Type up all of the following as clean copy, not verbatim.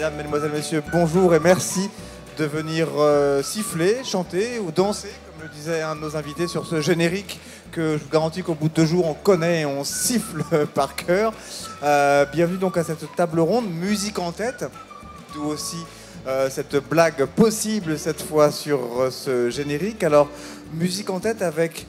Mesdames, Mesdemoiselles, Messieurs, bonjour et merci de venir siffler, chanter ou danser, comme le disait un de nos invités sur ce générique que je vous garantis qu'au bout de 2 jours on connaît et on siffle par cœur. Bienvenue donc à cette table ronde, musique en tête, d'où aussi cette blague possible cette fois sur ce générique. Alors, musique en tête avec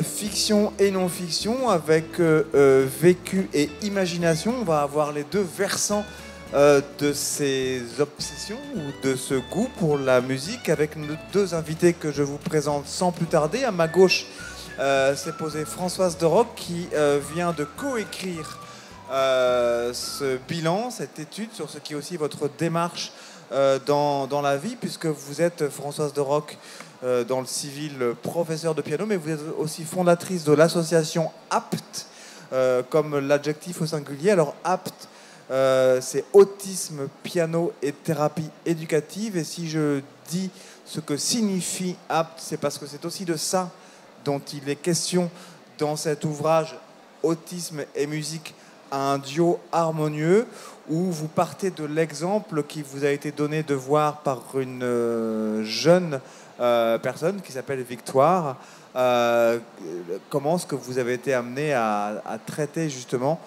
fiction et non-fiction, avec vécu et imagination. On va avoir les deux versants de ces obsessions ou de ce goût pour la musique avec nos deux invités que je vous présente sans plus tarder. À ma gauche s'est posée Françoise Deroc qui vient de coécrire ce bilan, cette étude sur ce qui est aussi votre démarche dans la vie, puisque vous êtes, Françoise Deroc, dans le civil, professeur de piano, mais vous êtes aussi fondatrice de l'association APT, comme l'adjectif au singulier. Alors APT, c'est autisme, piano et thérapie éducative. Et si je dis ce que signifie APT, c'est parce que c'est aussi de ça dont il est question dans cet ouvrage Autisme et musique, un duo harmonieux, où vous partez de l'exemple qui vous a été donné de voir par une jeune personne qui s'appelle Victoire. Comment est-ce que vous avez été amené à traiter justement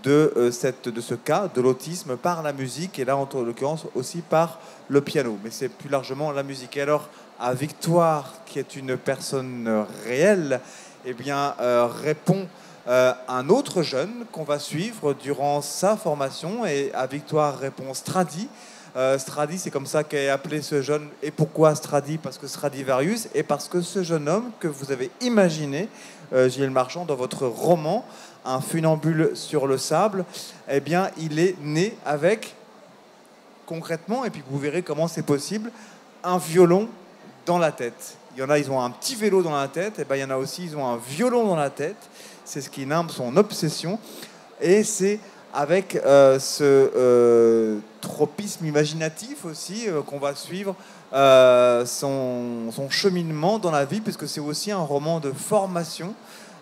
de ce cas, de l'autisme, par la musique, et là en l'occurrence aussi par le piano, mais c'est plus largement la musique. Et alors à Victoire, qui est une personne réelle, eh bien, répond un autre jeune qu'on va suivre durant sa formation, et à Victoire répond Stradi. Stradi, c'est comme ça qu'est appelé ce jeune. Et pourquoi Stradi? Parce que Stradivarius, et parce que ce jeune homme que vous avez imaginé, Gilles Marchand, dans votre roman Un funambule sur le sable, eh bien, il est né avec, concrètement, et puis vous verrez comment c'est possible, un violon dans la tête. Il y en a, ils ont un petit vélo dans la tête, et bien il y en a aussi, ils ont un violon dans la tête. C'est ce qui nomme son obsession. Et c'est avec ce tropisme imaginatif aussi qu'on va suivre son cheminement dans la vie, puisque c'est aussi un roman de formation,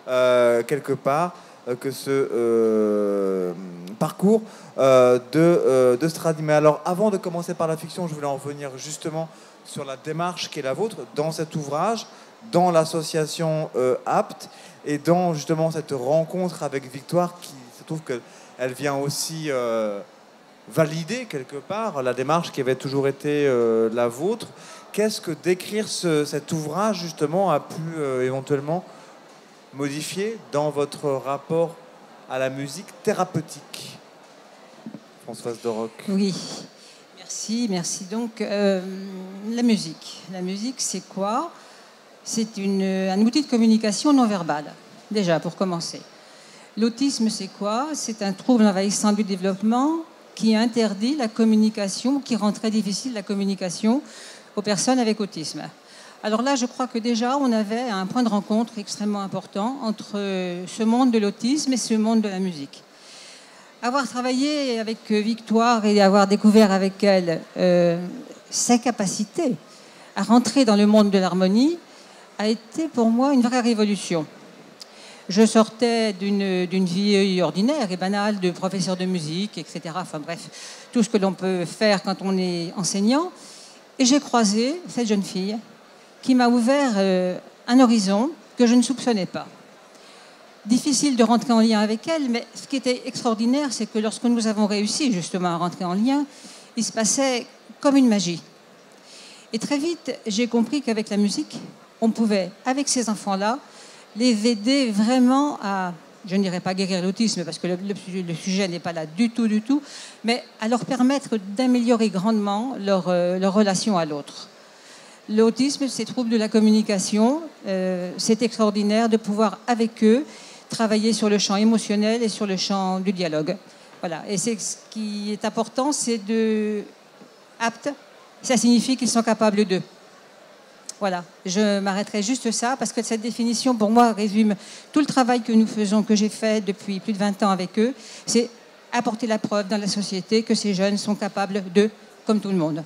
quelque part, que ce parcours de Stradi. Mais alors, avant de commencer par la fiction, je voulais en revenir justement sur la démarche qui est la vôtre dans cet ouvrage, dans l'association APT, et dans justement cette rencontre avec Victoire, qui se trouve qu'elle vient aussi valider quelque part la démarche qui avait toujours été la vôtre. Qu'est-ce que d'écrire cet ouvrage justement a pu éventuellement modifier dans votre rapport à la musique thérapeutique? Françoise Deroc. Oui, merci. Donc, la musique, c'est quoi? C'est un outil de communication non verbale, déjà, pour commencer. L'autisme, c'est quoi? C'est un trouble envahissant du développement qui interdit la communication, qui rend très difficile la communication aux personnes avec autisme. Alors là, je crois que déjà, on avait un point de rencontre extrêmement important entre ce monde de l'autisme et ce monde de la musique. Avoir travaillé avec Victoire et avoir découvert avec elle sa capacité à rentrer dans le monde de l'harmonie a été pour moi une vraie révolution. Je sortais d'une vie ordinaire et banale de professeur de musique, etc. Enfin bref, tout ce que l'on peut faire quand on est enseignant. Et j'ai croisé cette jeune fille qui m'a ouvert un horizon que je ne soupçonnais pas. Difficile de rentrer en lien avec elle, mais ce qui était extraordinaire, c'est que lorsque nous avons réussi justement à rentrer en lien, il se passait comme une magie. Et très vite, j'ai compris qu'avec la musique, on pouvait, avec ces enfants-là, les aider vraiment à, je ne dirais pas guérir l'autisme, parce que le sujet n'est pas là du tout, mais à leur permettre d'améliorer grandement leur relation à l'autre. L'autisme, ces troubles de la communication, c'est extraordinaire de pouvoir, avec eux, travailler sur le champ émotionnel et sur le champ du dialogue. Voilà. Et ce qui est important, c'est de apte. Ça signifie qu'ils sont capables d'eux. Voilà. Je m'arrêterai juste ça, parce que cette définition, pour moi, résume tout le travail que nous faisons, que j'ai fait depuis plus de 20 ans avec eux. C'est apporter la preuve dans la société que ces jeunes sont capables d'eux, comme tout le monde.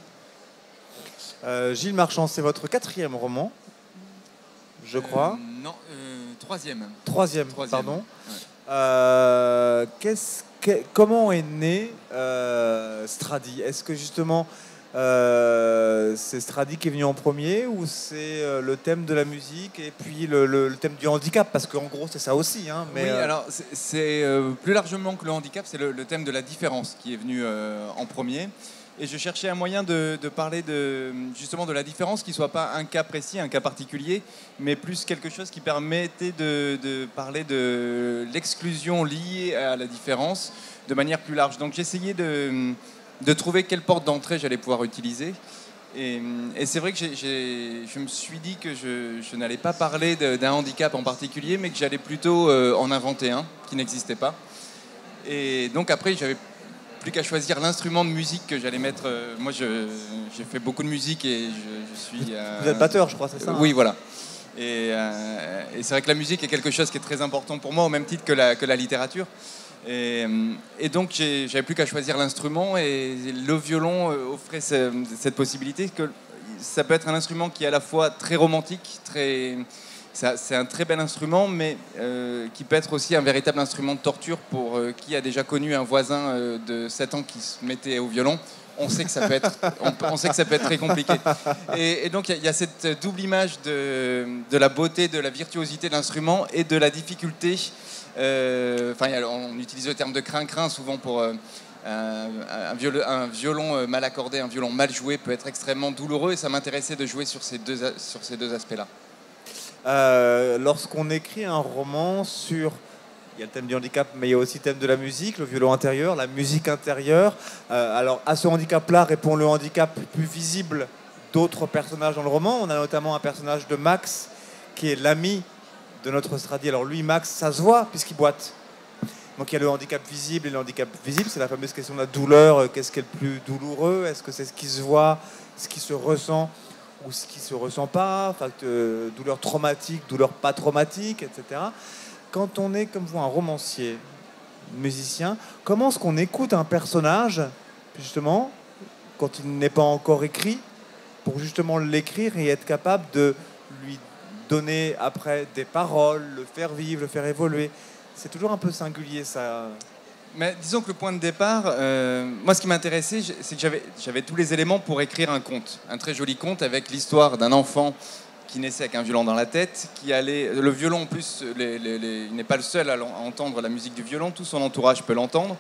Gilles Marchand, c'est votre 4e roman, je crois. Non, troisième. Troisième, pardon. Ouais. Qu'est-ce comment est né Stradi? Est-ce que justement c'est Stradi qui est venu en premier ou c'est le thème de la musique et puis le thème du handicap? Parce qu'en gros c'est ça aussi. Hein, mais oui, alors c'est plus largement que le handicap, c'est le thème de la différence qui est venu en premier. Et je cherchais un moyen de parler justement de la différence qui ne soit pas un cas précis, un cas particulier, mais plus quelque chose qui permettait de parler de l'exclusion liée à la différence de manière plus large. Donc j'essayais de trouver quelle porte d'entrée j'allais pouvoir utiliser. Et c'est vrai que je me suis dit que je n'allais pas parler d'un handicap en particulier, mais que j'allais plutôt en inventer un qui n'existait pas. Et donc après, j'avais plus qu'à choisir l'instrument de musique que j'allais mettre. Moi, j'ai fait beaucoup de musique et je suis... Vous êtes batteur, je crois, c'est ça? Oui, hein. Voilà. Et c'est vrai que la musique est quelque chose qui est très important pour moi, au même titre que la littérature. Et donc, j'avais plus qu'à choisir l'instrument et le violon offrait cette possibilité que ça peut être un instrument qui est à la fois très romantique, c'est un très bel instrument, mais qui peut être aussi un véritable instrument de torture pour qui a déjà connu un voisin de 7 ans qui se mettait au violon. On sait que ça peut être, on sait que ça peut être très compliqué. Et donc il y a cette double image de la beauté, de la virtuosité de l'instrument et de la difficulté. On utilise le terme de crin-crin souvent pour un violon mal accordé, un violon mal joué peut être extrêmement douloureux. Et ça m'intéressait de jouer sur ces deux aspects-là. Lorsqu'on écrit un roman sur... Il y a le thème du handicap, mais il y a aussi le thème de la musique, le violon intérieur, la musique intérieure. Alors, à ce handicap-là répond le handicap plus visible d'autres personnages dans le roman. On a notamment un personnage de Max, qui est l'ami de notre Stradi. Alors lui, Max, ça se voit, puisqu'il boite. Donc il y a le handicap visible et le handicap visible. C'est la fameuse question de la douleur. Qu'est-ce qui est le plus douloureux? Est-ce que c'est ce qui se voit, ce qui se ressent ou ce qui ne se ressent pas? Enfin, douleur traumatique, douleur pas traumatique, etc. Quand on est, comme vous, un romancier, musicien, comment est-ce qu'on écoute un personnage, justement, quand il n'est pas encore écrit, pour justement l'écrire et être capable de lui donner après des paroles, le faire vivre, le faire évoluer? C'est toujours un peu singulier, ça. Mais disons que le point de départ, moi ce qui m'intéressait, c'est que j'avais tous les éléments pour écrire un conte, un très joli conte avec l'histoire d'un enfant qui naissait avec un violon dans la tête, le violon en plus, il n'est pas le seul à entendre la musique du violon, tout son entourage peut l'entendre.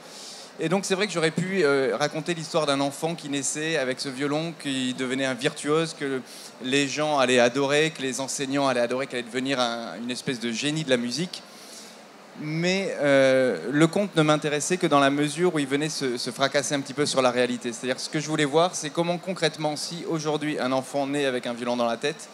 Et donc c'est vrai que j'aurais pu raconter l'histoire d'un enfant qui naissait avec ce violon, qui devenait un virtuose, que les gens allaient adorer, que les enseignants allaient adorer, qu'il allait devenir une espèce de génie de la musique. Mais le conte ne m'intéressait que dans la mesure où il venait se fracasser un petit peu sur la réalité. C'est-à-dire ce que je voulais voir, c'est comment concrètement, si aujourd'hui un enfant naît avec un violon dans la tête,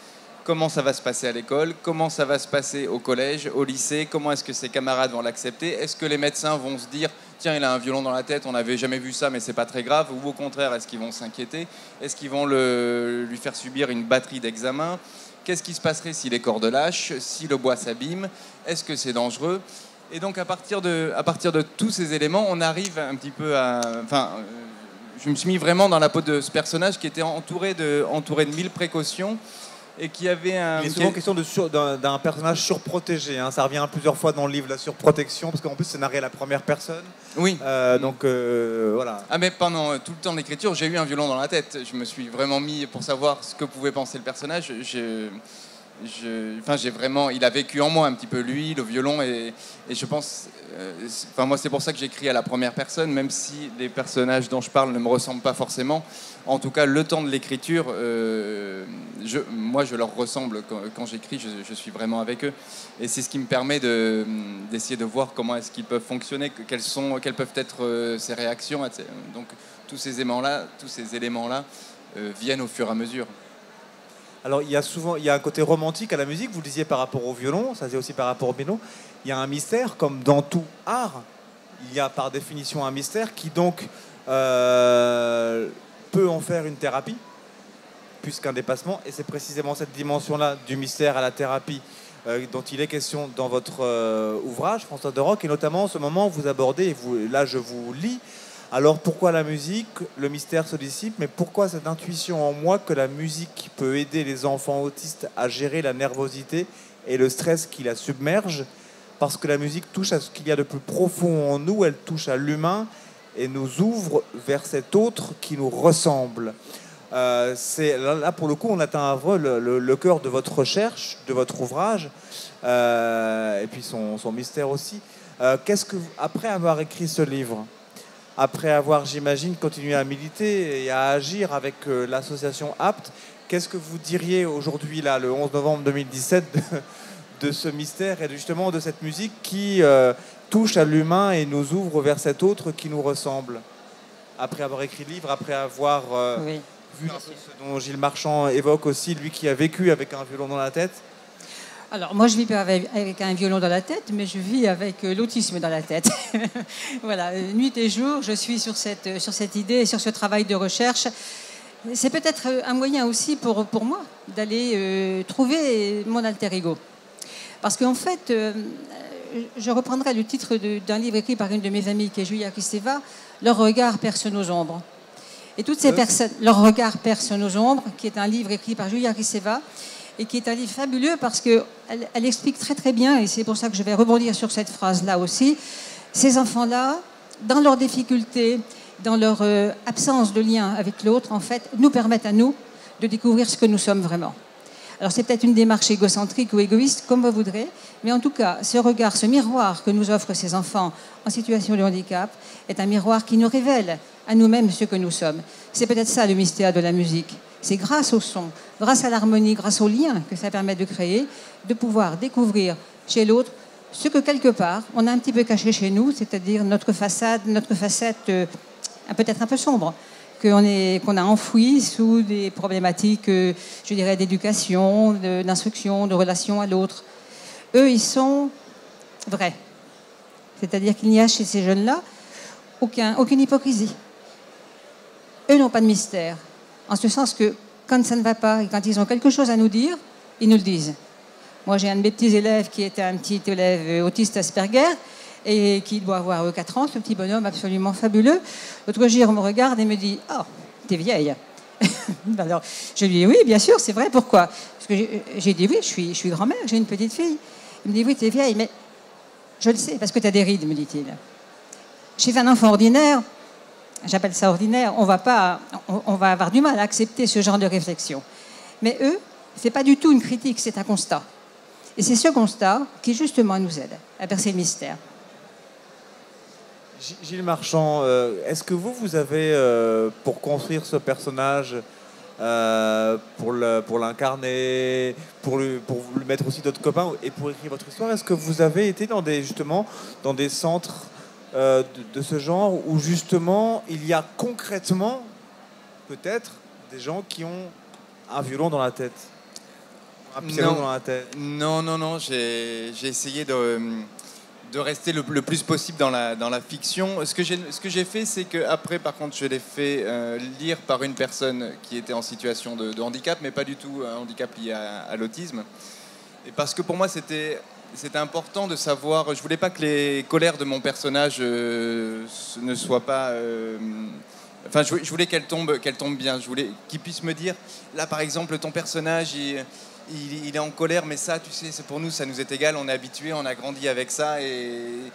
comment ça va se passer à l'école, comment ça va se passer au collège, au lycée, comment est-ce que ses camarades vont l'accepter, est-ce que les médecins vont se dire tiens, il a un violon dans la tête, on n'avait jamais vu ça mais c'est pas très grave, ou au contraire, est-ce qu'ils vont s'inquiéter, est-ce qu'ils vont lui faire subir une batterie d'examens, qu'est-ce qui se passerait si les cordes lâchent, si le bois s'abîme, est-ce que c'est dangereux? Et donc à partir de tous ces éléments, on arrive un petit peu à... je me suis mis vraiment dans la peau de ce personnage qui était entouré de 1000 précautions et qui avait un... Il est souvent question d'un personnage surprotégé. Hein. Ça revient plusieurs fois dans le livre, la surprotection, parce qu'en plus c'est narré à la première personne. Oui. Donc voilà. Ah mais pendant tout le temps de l'écriture, j'ai eu un violon dans la tête. Je me suis vraiment mis pour savoir ce que pouvait penser le personnage. Il a vécu en moi un petit peu lui, le violon, et je pense, moi c'est pour ça que j'écris à la première personne, même si les personnages dont je parle ne me ressemblent pas forcément. En tout cas, le temps de l'écriture, je leur ressemble quand j'écris, je suis vraiment avec eux, et c'est ce qui me permet d'essayer de voir comment est-ce qu'ils peuvent fonctionner, quelles peuvent être ces réactions. Donc tous ces éléments-là viennent au fur et à mesure. Alors, il y a un côté romantique à la musique, vous le disiez par rapport au violon, ça c'est aussi par rapport au piano. Il y a un mystère, comme dans tout art, il y a par définition un mystère qui donc peut en faire une thérapie, plus qu'un dépassement, et c'est précisément cette dimension-là du mystère à la thérapie dont il est question dans votre ouvrage, Françoise de Rock, et notamment ce moment où vous abordez, là je vous lis, alors pourquoi la musique? Le mystère se dissipe, mais pourquoi cette intuition en moi que la musique peut aider les enfants autistes à gérer la nervosité et le stress qui la submerge? parce que la musique touche à ce qu'il y a de plus profond en nous, elle touche à l'humain et nous ouvre vers cet autre qui nous ressemble. Là, pour le coup, on atteint un vrai le cœur de votre recherche, de votre ouvrage, et puis son mystère aussi. Après avoir écrit ce livre, après avoir, j'imagine, continué à militer et à agir avec l'association APT, qu'est-ce que vous diriez aujourd'hui, là, le 11 novembre 2017, de ce mystère et justement de cette musique qui touche à l'humain et nous ouvre vers cet autre qui nous ressemble? Après avoir écrit le livre, après avoir vu un peu ce dont Gilles Marchand évoque aussi, lui qui a vécu avec un violon dans la tête. Alors, moi, je vis pas avec un violon dans la tête, mais je vis avec l'autisme dans la tête. Voilà, nuit et jour, je suis sur cette idée et sur ce travail de recherche. C'est peut-être un moyen aussi pour moi d'aller trouver mon alter ego. Parce qu'en fait, je reprendrai le titre d'un livre écrit par une de mes amies, qui est Julia Kristeva, « Leur regard perce nos ombres ». Et toutes ces personnes, « Leur regard perce nos ombres », qui est un livre écrit par Julia Kristeva, et qui est un livre fabuleux parce qu'elle explique très très bien, et c'est pour ça que je vais rebondir sur cette phrase-là aussi, ces enfants-là, dans leurs difficultés, dans leur absence de lien avec l'autre, en fait, nous permettent à nous de découvrir ce que nous sommes vraiment. Alors c'est peut-être une démarche égocentrique ou égoïste, comme vous voudrez, mais en tout cas, ce regard, ce miroir que nous offrent ces enfants en situation de handicap est un miroir qui nous révèle à nous-mêmes ce que nous sommes. C'est peut-être ça le mystère de la musique. C'est grâce au son, grâce à l'harmonie, grâce au lien que ça permet de créer, de pouvoir découvrir chez l'autre ce que quelque part on a un petit peu caché chez nous, c'est-à-dire notre facette peut-être un peu sombre, qu'on a enfoui sous des problématiques, je dirais, d'éducation, d'instruction, de relation à l'autre. Eux, ils sont vrais. C'est-à-dire qu'il n'y a chez ces jeunes-là aucune hypocrisie. Eux n'ont pas de mystère. En ce sens que quand ça ne va pas et quand ils ont quelque chose à nous dire, ils nous le disent. Moi, j'ai un de mes petits élèves qui est un petit élève autiste Asperger, et qui doit avoir 4 ans, ce petit bonhomme absolument fabuleux. L'autre jour, il me regarde et me dit « Oh, t'es vieille !» Alors, je lui dis « Oui, bien sûr, c'est vrai, pourquoi ?» Parce que j'ai dit « Oui, je suis grand-mère, j'ai une petite fille. » Il me dit « Oui, t'es vieille, mais je le sais, parce que t'as des rides, me dit-il. » Chez un enfant ordinaire, j'appelle ça ordinaire, on va avoir du mal à accepter ce genre de réflexion. Mais eux, c'est pas du tout une critique, c'est un constat. Et c'est ce constat qui, justement, nous aide à percer le mystère. Gilles Marchand, est-ce que vous avez, pour construire ce personnage, pour l'incarner, pour lui mettre aussi d'autres copains et pour écrire votre histoire, est-ce que vous avez été dans des centres de ce genre où justement il y a concrètement peut-être des gens qui ont un violon dans la tête, un piano dans la tête? Non, j'ai essayé de rester le plus possible dans la fiction. Ce que j'ai fait, c'est qu'après, par contre, je l'ai fait lire par une personne qui était en situation de handicap, mais pas du tout un handicap lié à l'autisme. Et parce que pour moi, c'était important de savoir... Je voulais pas que les colères de mon personnage ne soient pas... Enfin, je voulais qu'elles tombent bien. Je voulais qu'il puisse me dire, là, par exemple, ton personnage... Il est en colère, mais ça, tu sais, c'est pour nous, ça nous est égal, on est habitué, on a grandi avec ça et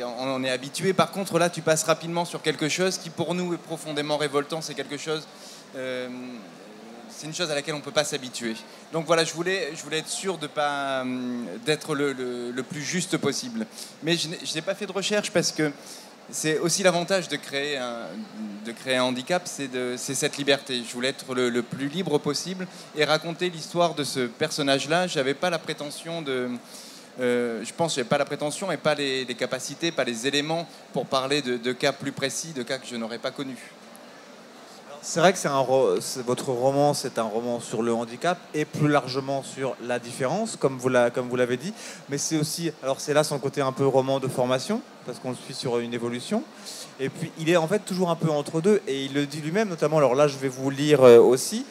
on est habitué. Par contre, là, tu passes rapidement sur quelque chose qui, pour nous, est profondément révoltant. C'est quelque chose, c'est une chose à laquelle on ne peut pas s'habituer. Donc voilà, je voulais être sûr d'être le plus juste possible. Mais je n'ai pas fait de recherche parce que c'est aussi l'avantage de créer un handicap, c'est cette liberté. Je voulais être le plus libre possible et raconter l'histoire de ce personnage-là. J'avais pas la prétention je pense que j'avais pas la prétention et pas les capacités, pas les éléments pour parler de cas plus précis, de cas que je n'aurais pas connus. C'est vrai que votre roman, c'est un roman sur le handicap et plus largement sur la différence, comme vous l'avez dit. Mais c'est aussi, alors c'est là son côté un peu roman de formation, parce qu'on le suit sur une évolution. Et puis il est en fait toujours un peu entre deux, et il le dit lui-même, notamment. Alors là, je vais vous lire aussi.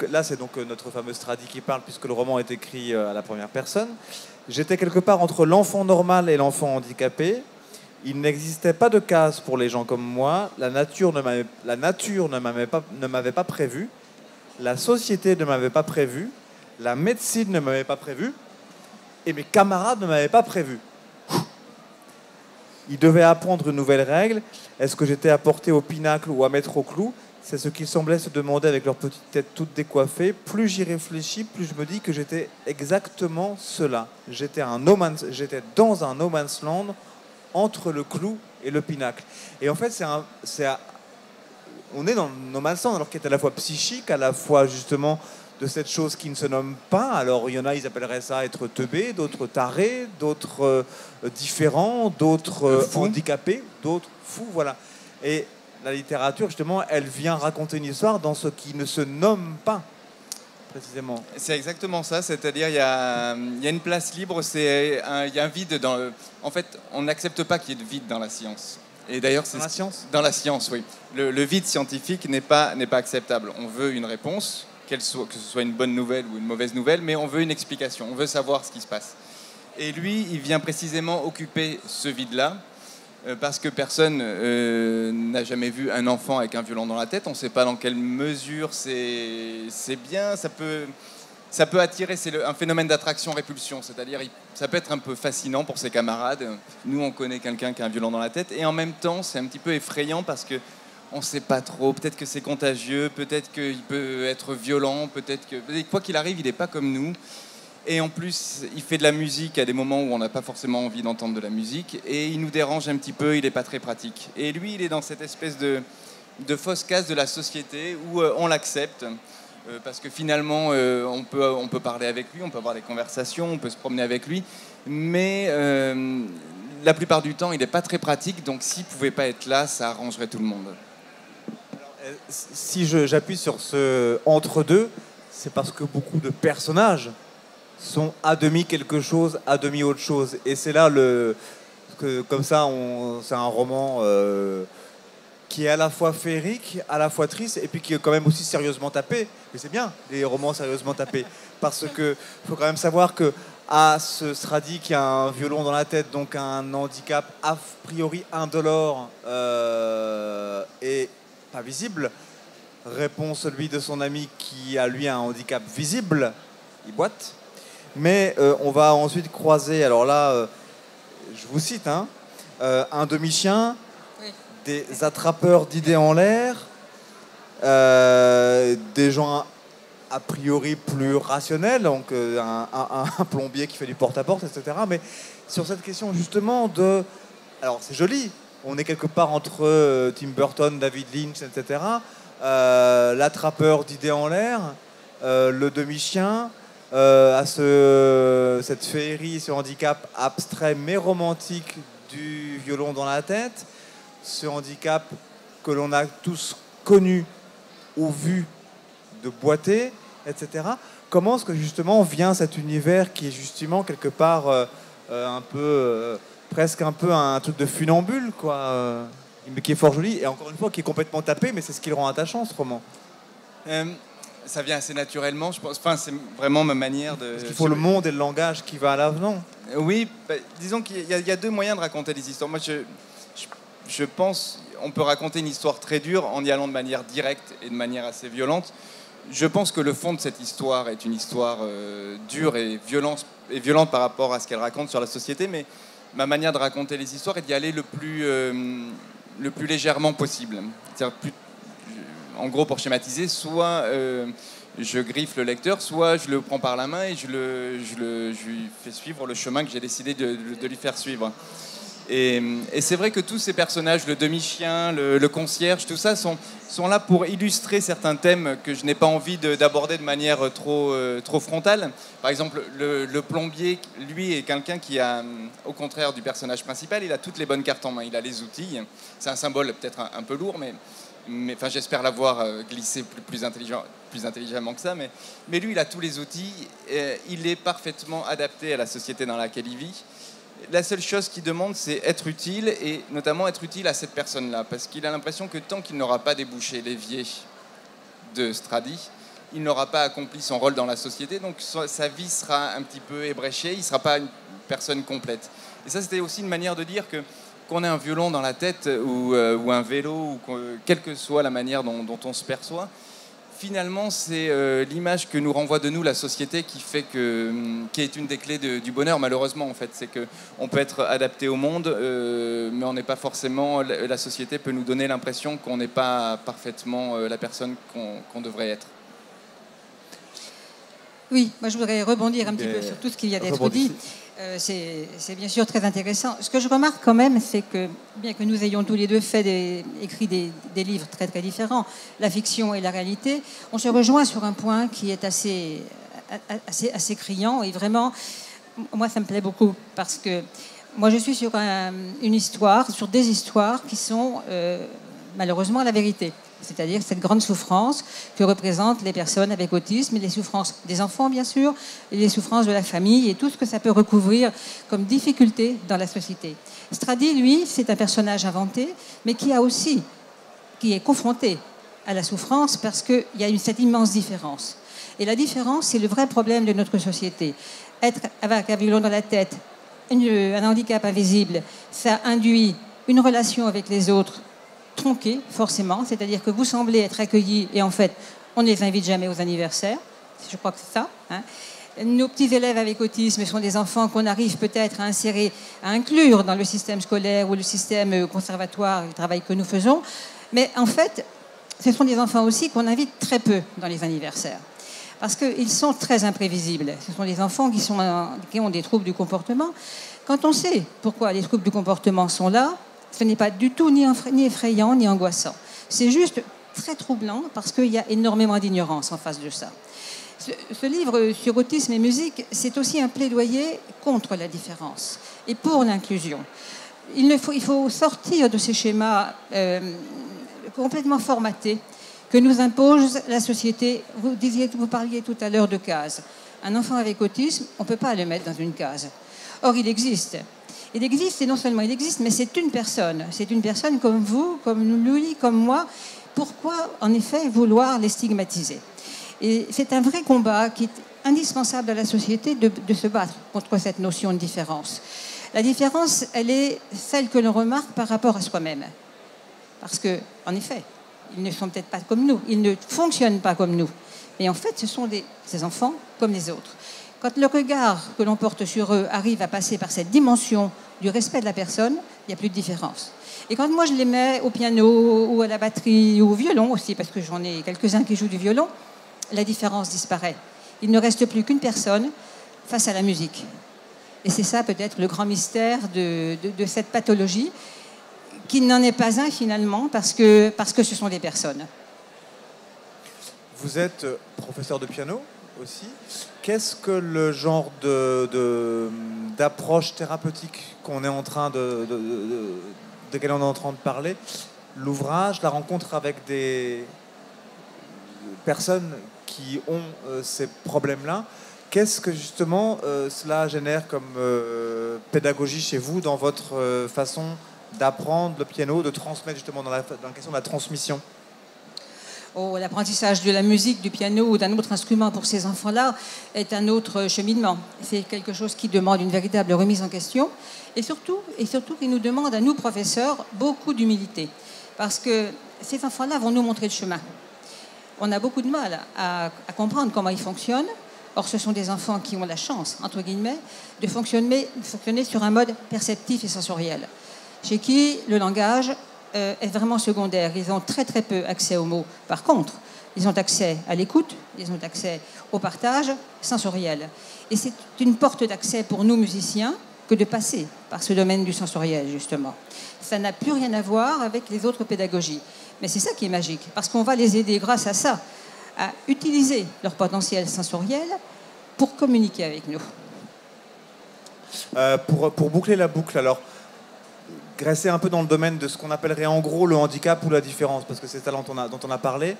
Là, c'est donc notre fameuse tradi qui parle, puisque le roman est écrit à la première personne. J'étais quelque part entre l'enfant normal et l'enfant handicapé. Il n'existait pas de case pour les gens comme moi. La nature ne m'avait pas prévu. La société ne m'avait pas prévu. La médecine ne m'avait pas prévu. et mes camarades ne m'avaient pas prévu. Ils devaient apprendre une nouvelle règle. Est-ce que j'étais à porter au pinacle ou à mettre au clou? C'est ce qu'ils semblaient se demander avec leur petite tête toute décoiffée. Plus j'y réfléchis, plus je me dis que j'étais exactement cela. J'étais dans un no man's land entre le clou et le pinacle. Et en fait, on est dans le no man's land, alors qu'il est à la fois psychique, à la fois justement de cette chose qui ne se nomme pas. Alors il y en a, ils appelleraient ça être teubé, d'autres tarés, d'autres différents, d'autres handicapés, d'autres fous, voilà. Et la littérature, justement, elle vient raconter une histoire dans ce qui ne se nomme pas, précisément. C'est exactement ça, c'est-à-dire il y a une place libre, il y a un vide dans En fait, on n'accepte pas qu'il y ait de vide dans la science. Et d'ailleurs, dans la science ? Dans la science, oui. Le vide scientifique n'est pas acceptable. On veut une réponse, que ce soit une bonne nouvelle ou une mauvaise nouvelle, mais on veut une explication, on veut savoir ce qui se passe. Et lui, il vient précisément occuper ce vide-là, parce que personne n'a jamais vu un enfant avec un violon dans la tête. On ne sait pas dans quelle mesure c'est bien. Ça peut attirer, c'est un phénomène d'attraction-répulsion. C'est-à-dire, ça peut être un peu fascinant pour ses camarades. Nous, on connaît quelqu'un qui a un violon dans la tête. Et en même temps, c'est un petit peu effrayant parce qu'on ne sait pas trop. Peut-être que c'est contagieux, peut-être qu'il peut être violent, peut-être que... Quoi qu'il arrive, il n'est pas comme nous. Et en plus, il fait de la musique à des moments où on n'a pas forcément envie d'entendre de la musique. Et il nous dérange un petit peu, il n'est pas très pratique. Et lui, il est dans cette espèce de fausse case de la société où on l'accepte. Parce que finalement, on peut parler avec lui, on peut avoir des conversations, on peut se promener avec lui. Mais la plupart du temps, il n'est pas très pratique. Donc s'il ne pouvait pas être là, ça arrangerait tout le monde. Alors, si j'appuie sur ce entre-deux, c'est parce que beaucoup de personnages sont à demi quelque chose, à demi autre chose. Et c'est là comme ça, c'est un roman qui est à la fois féerique, à la fois triste, et puis qui est quand même aussi sérieusement tapé. Mais c'est bien, les romans sérieusement tapés. Parce que faut quand même savoir que ce Stradi qui a un violon dans la tête, donc un handicap a priori indolore et pas visible, répond celui de son ami qui a lui un handicap visible, il boite. Mais on va ensuite croiser, alors là, je vous cite, un demi-chien, oui, des attrapeurs d'idées en l'air, des gens a priori plus rationnels, donc un plombier qui fait du porte-à-porte, etc. Mais sur cette question justement alors c'est joli, on est quelque part entre Tim Burton, David Lynch, etc. L'attrapeur d'idées en l'air, le demi-chien, à cette féerie, ce handicap abstrait mais romantique du violon dans la tête, ce handicap que l'on a tous connu ou vu de boiter, etc. Comment est-ce que justement vient cet univers qui est justement quelque part un peu, presque un peu un truc de funambule, quoi, mais qui est fort joli et encore une fois qui est complètement tapé, mais c'est ce qui le rend attachant, ce roman. Ça vient assez naturellement, je pense. Enfin, c'est vraiment ma manière de... Parce qu'il faut le monde et le langage qui va à l'avenant. Oui, disons qu'il y a deux moyens de raconter des histoires. Moi, je pense on peut raconter une histoire très dure en y allant de manière directe et de manière assez violente. Je pense que le fond de cette histoire est une histoire dure et violente par rapport à ce qu'elle raconte sur la société, mais ma manière de raconter les histoires est d'y aller le plus légèrement possible. C'est-à-dire en gros, pour schématiser, soit je griffe le lecteur, soit je le prends par la main et je lui fais suivre le chemin que j'ai décidé de lui faire suivre. Et c'est vrai que tous ces personnages, le demi-chien, le concierge, tout ça, sont là pour illustrer certains thèmes que je n'ai pas envie d'aborder de manière trop frontale. Par exemple, le plombier, lui, est quelqu'un qui a, au contraire du personnage principal, il a toutes les bonnes cartes en main, il a les outils. C'est un symbole peut-être un peu lourd, mais enfin, j'espère l'avoir glissé plus intelligemment que ça. Mais lui, il a tous les outils, il est parfaitement adapté à la société dans laquelle il vit. La seule chose qu'il demande, c'est être utile, et notamment être utile à cette personne-là, parce qu'il a l'impression que tant qu'il n'aura pas débouché l'évier de Stradi, il n'aura pas accompli son rôle dans la société, donc sa vie sera un petit peu ébréchée, il ne sera pas une personne complète. Et ça, c'était aussi une manière de dire qu'on ait un violon dans la tête ou un vélo, ou quelle que soit la manière dont on se perçoit, finalement, c'est l'image que nous renvoie de nous la société qui fait qui est une des clés du bonheur, malheureusement, en fait. C'est qu'on peut être adapté au monde, mais on n'est pas forcément... La société peut nous donner l'impression qu'on n'est pas parfaitement la personne qu'on devrait être. Oui, moi je voudrais rebondir un petit peu sur tout ce qu'il y a d'être dit. C'est bien sûr très intéressant. Ce que je remarque quand même, c'est que, bien que nous ayons tous les deux écrit des livres très très différents, la fiction et la réalité, on se rejoint sur un point qui est assez criant. Et vraiment, moi ça me plaît beaucoup, parce que moi je suis sur une histoire, sur des histoires qui sont malheureusement la vérité. C'est-à-dire cette grande souffrance que représentent les personnes avec autisme, et les souffrances des enfants, bien sûr, et les souffrances de la famille, et tout ce que ça peut recouvrir comme difficulté dans la société. Stradi, lui, c'est un personnage inventé, mais qui est confronté à la souffrance, parce qu'il y a cette immense différence. Et la différence, c'est le vrai problème de notre société. Être avec un violon dans la tête, un handicap invisible, ça induit une relation avec les autres tronqué, forcément, c'est-à-dire que vous semblez être accueillis et en fait, on ne les invite jamais aux anniversaires. Je crois que c'est ça. Hein. Nos petits élèves avec autisme sont des enfants qu'on arrive peut-être à insérer, à inclure dans le système scolaire ou le système conservatoire, le travail que nous faisons. Mais en fait, ce sont des enfants aussi qu'on invite très peu dans les anniversaires. Parce qu'ils sont très imprévisibles. Ce sont des enfants qui ont des troubles du comportement. Quand on sait pourquoi les troubles du comportement sont là, ce n'est pas du tout ni effrayant ni angoissant. C'est juste très troublant parce qu'il y a énormément d'ignorance en face de ça. Ce livre sur autisme et musique, c'est aussi un plaidoyer contre la différence et pour l'inclusion. Il faut sortir de ces schémas complètement formatés que nous impose la société. Vous parliez tout à l'heure de cases. Un enfant avec autisme, on ne peut pas le mettre dans une case. Or, il existe. Il existe, et non seulement il existe, mais c'est une personne. C'est une personne comme vous, comme lui, comme moi. Pourquoi, en effet, vouloir les stigmatiser? Et c'est un vrai combat qui est indispensable à la société de se battre contre cette notion de différence. La différence, elle est celle que l'on remarque par rapport à soi-même. Parce que, en effet, ils ne sont peut-être pas comme nous, ils ne fonctionnent pas comme nous. Mais en fait, ce sont ces enfants comme les autres. Quand le regard que l'on porte sur eux arrive à passer par cette dimension du respect de la personne, il n'y a plus de différence. Et quand moi je les mets au piano ou à la batterie ou au violon aussi, parce que j'en ai quelques-uns qui jouent du violon, la différence disparaît. Il ne reste plus qu'une personne face à la musique. Et c'est ça peut-être le grand mystère de cette pathologie, qui n'en est pas un finalement, parce que ce sont des personnes. Vous êtes professeur de piano aussi. Qu'est-ce que le genre d'approche thérapeutique qu'on est en train de laquelle on est en train de parler, l'ouvrage, la rencontre avec des personnes qui ont ces problèmes-là, qu'est-ce que justement cela génère comme pédagogie chez vous dans votre façon d'apprendre le piano, de transmettre justement dans la question de la transmission? L'apprentissage de la musique, du piano ou d'un autre instrument pour ces enfants-là est un autre cheminement. C'est quelque chose qui demande une véritable remise en question et surtout qui nous demande à nous, professeurs, beaucoup d'humilité. Parce que ces enfants-là vont nous montrer le chemin. On a beaucoup de mal à comprendre comment ils fonctionnent. Or, ce sont des enfants qui ont la chance, entre guillemets, de fonctionner sur un mode perceptif et sensoriel, chez qui le langage est vraiment secondaire. Ils ont très très peu accès aux mots. Par contre, ils ont accès à l'écoute, ils ont accès au partage sensoriel. Et c'est une porte d'accès pour nous musiciens que de passer par ce domaine du sensoriel, justement. Ça n'a plus rien à voir avec les autres pédagogies. Mais c'est ça qui est magique, parce qu'on va les aider grâce à ça, à utiliser leur potentiel sensoriel pour communiquer avec nous. Pour boucler la boucle, alors, rester un peu dans le domaine de ce qu'on appellerait en gros le handicap ou la différence, parce que c'est ça dont on a parlé.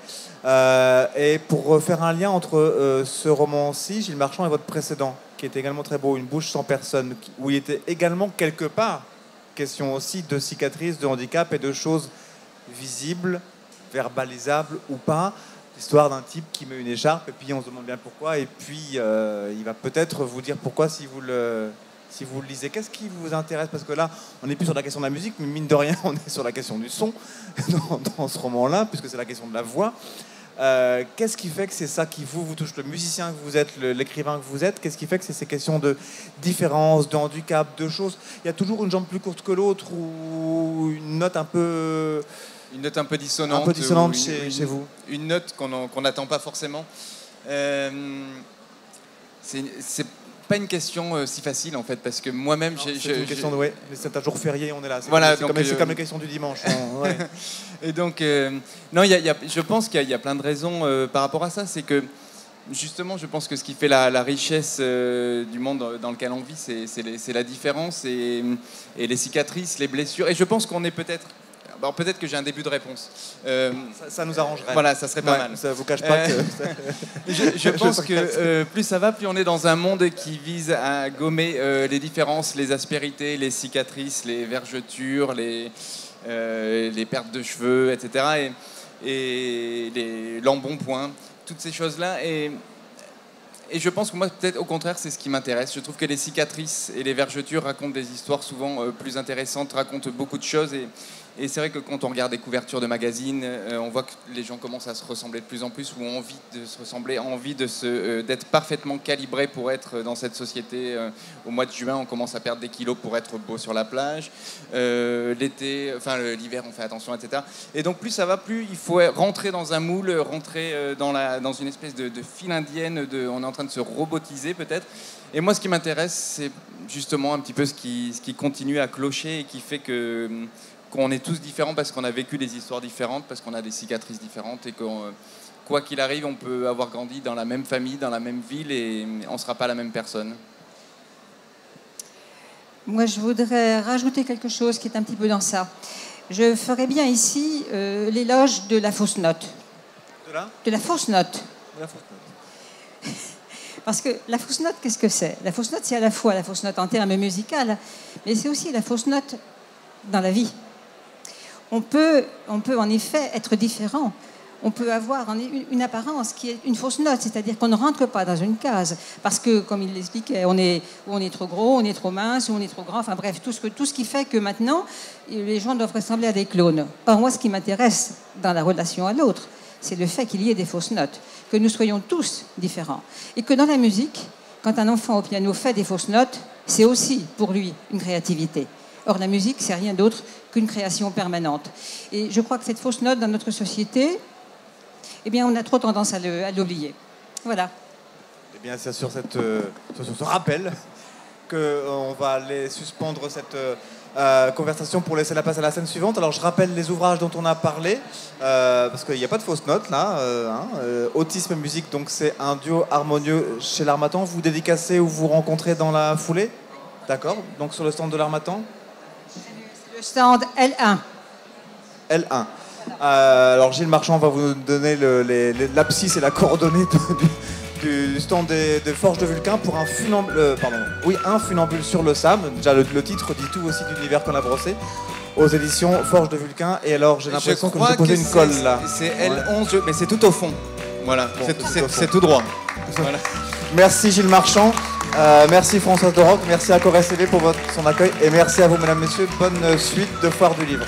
Et pour faire un lien entre ce roman-ci, Gilles Marchand, et votre précédent, qui était également très beau, Une bouche sans personne, où il était également quelque part question aussi de cicatrices, de handicap et de choses visibles, verbalisables ou pas. L'histoire d'un type qui met une écharpe et puis on se demande bien pourquoi, et puis il va peut-être vous dire pourquoi si vous le lisez. Qu'est-ce qui vous intéresse? Parce que là, on n'est plus sur la question de la musique, mais mine de rien, on est sur la question du son dans ce roman-là, puisque c'est la question de la voix. Qu'est-ce qui fait que c'est ça qui vous touche, le musicien que vous êtes, l'écrivain que vous êtes? Qu'est-ce qui fait que c'est ces questions de différence, de handicap, de choses? Il y a toujours une jambe plus courte que l'autre ou une note un peu... Une note un peu dissonante. Un peu dissonante chez vous. Une note qu'on n'attend pas forcément. C'est pas une question si facile en fait, parce que moi-même... C'est une question de... Ouais, c'est un jour férié, on est là. Voilà, c'est comme les questions du dimanche. Ouais. Et donc, non, je pense qu'il y a plein de raisons par rapport à ça. C'est que, justement, je pense que ce qui fait la richesse du monde dans lequel on vit, c'est la différence et les cicatrices, les blessures. Et je pense qu'on est peut-être... Alors peut-être que j'ai un début de réponse. Ça nous arrangerait. Voilà, ça serait pas mal. Ça vous cache pas que... je pense que plus ça va, plus on est dans un monde qui vise à gommer les différences, les aspérités, les cicatrices, les vergetures, les pertes de cheveux, etc. Et l'embonpoint, toutes ces choses-là. Et je pense que moi, peut-être au contraire, c'est ce qui m'intéresse. Je trouve que les cicatrices et les vergetures racontent des histoires souvent plus intéressantes, racontent beaucoup de choses. Et c'est vrai que quand on regarde des couvertures de magazines, on voit que les gens commencent à se ressembler de plus en plus, ou ont envie de se ressembler, ont envie d'être parfaitement calibrés pour être dans cette société. Au mois de juin, on commence à perdre des kilos pour être beau sur la plage. L'hiver, on fait attention, etc. Et donc plus ça va, plus il faut rentrer dans un moule, rentrer dans une espèce de file indienne. On est en train de se robotiser peut-être. Et moi, ce qui m'intéresse, c'est justement un petit peu ce qui continue à clocher et qui fait qu'on est tous différents parce qu'on a vécu des histoires différentes, parce qu'on a des cicatrices différentes et que quoi qu'il arrive, on peut avoir grandi dans la même famille, dans la même ville et on ne sera pas la même personne. Moi, je voudrais rajouter quelque chose qui est un petit peu dans ça. Je ferais bien ici l'éloge de la fausse note. De la fausse note. De la fausse note. Parce que la fausse note, qu'est-ce que c'est? La fausse note, c'est à la fois la fausse note en termes musicaux, mais c'est aussi la fausse note dans la vie. On peut en effet être différent. On peut avoir une apparence qui est une fausse note, c'est-à-dire qu'on ne rentre pas dans une case. Parce que, comme il l'expliquait, on est trop gros, on est trop mince, ou on est trop grand, enfin bref, tout ce qui fait que maintenant, les gens doivent ressembler à des clones. Or, moi, ce qui m'intéresse dans la relation à l'autre, c'est le fait qu'il y ait des fausses notes, que nous soyons tous différents. Et que dans la musique, quand un enfant au piano fait des fausses notes, c'est aussi pour lui une créativité. Or, la musique, c'est rien d'autre qu'une création permanente. Et je crois que cette fausse note dans notre société, eh bien, on a trop tendance à l'oublier. Voilà. Eh bien, c'est sur ce rappel qu'on va aller suspendre cette conversation pour laisser la place à la scène suivante. Alors, je rappelle les ouvrages dont on a parlé, parce qu'il n'y a pas de fausse note, là. Autisme Musique, donc c'est un duo harmonieux chez l'Harmattan. Vous dédicacez ou vous rencontrez dans la foulée? D'accord. Donc, sur le stand de l'Harmattan? Le stand L1. L1. Alors Gilles Marchand va vous donner l'abscisse et la coordonnée du stand des Forges de Vulcain pour un funambule sur le Sam. Déjà le titre dit tout aussi de l'univers qu'on a brossé. Aux éditions Forges de Vulcain. Et alors j'ai l'impression que je vais poser une colle là. C'est L11, mais c'est tout au fond. Voilà, c'est tout droit. Voilà. Merci Gilles Marchand. Merci Françoise Doroc, merci à Corée CV pour son accueil et merci à vous mesdames, messieurs, bonne suite de Foire du Livre.